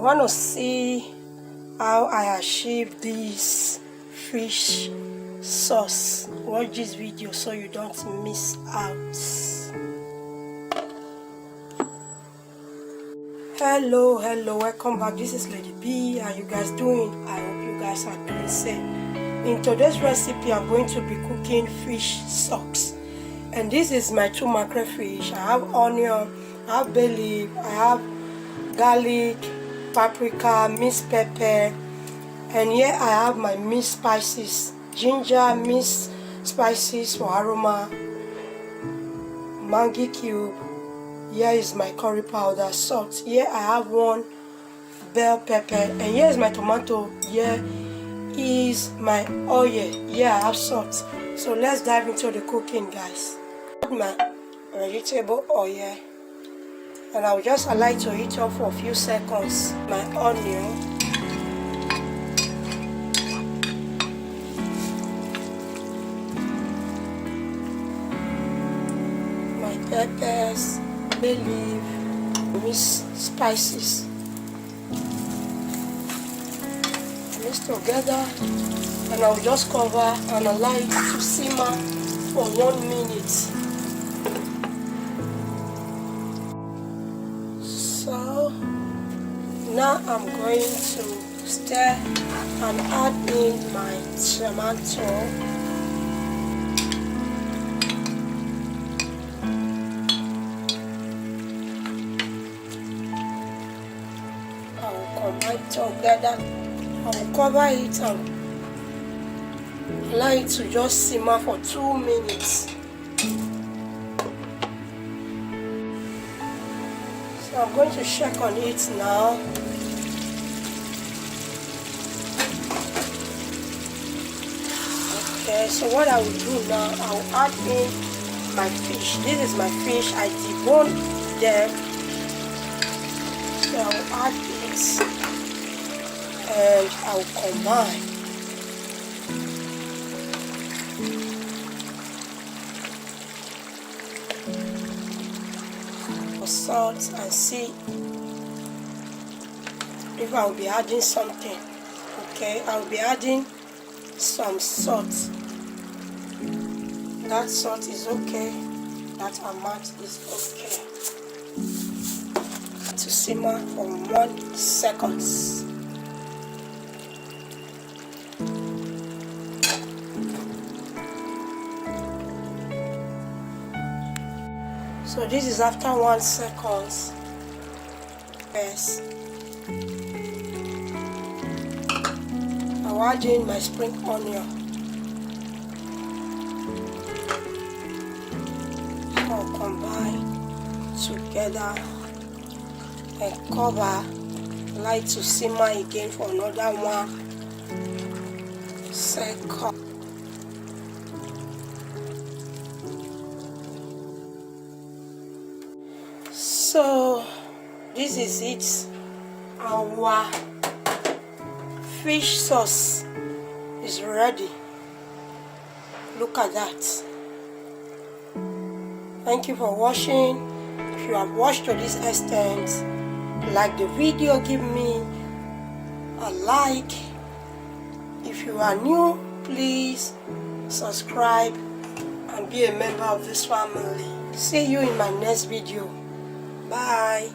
want to see how I achieve this fish sauce, watch this video so you don't miss out. Hello, welcome back. This is Lady B. How you guys doing? I hope you guys are doing same. In today's recipe, I'm going to be cooking fish sauce, and this is my 2 mackerel fish. I have onion, I have bay leaf, I have garlic, paprika, minced pepper, and here I have my mixed spices: ginger, mixed spices for aroma, Maggi cube. Here is my curry powder, salt. Here I have 1 bell pepper, and here is my tomato. Here is my oil. Here I have salt. So let's dive into the cooking, guys. Add my vegetable oil, and I'll just allow it to heat up for a few seconds. My onion, my peppers, bay leaf, mixed spices. Mix together, and I'll just cover and allow it to simmer for 1 minute. So now I'm going to stir and add in my tomato. Combine together. I will cover it and allow it to just simmer for 2 minutes. So I'm going to check on it now. Okay, so what I will do now, I will add in my fish. This is my fish. I deboned them. So I will add it and I will combine. For salt and see if I will be adding something. Okay, I will be adding some salt. That salt is okay. That amount is okay. To simmer for 1 second. So this is after 1 second. Yes. I'll add in my spring onion. I'll combine together and cover, like to simmer again for another 1 second. So this is it. Our fish sauce is ready. Look at that. Thank you for watching. If you have watched to this extent, like the video, give me a like. If you are new, please subscribe and be a member of this family. See you in my next video. Bye.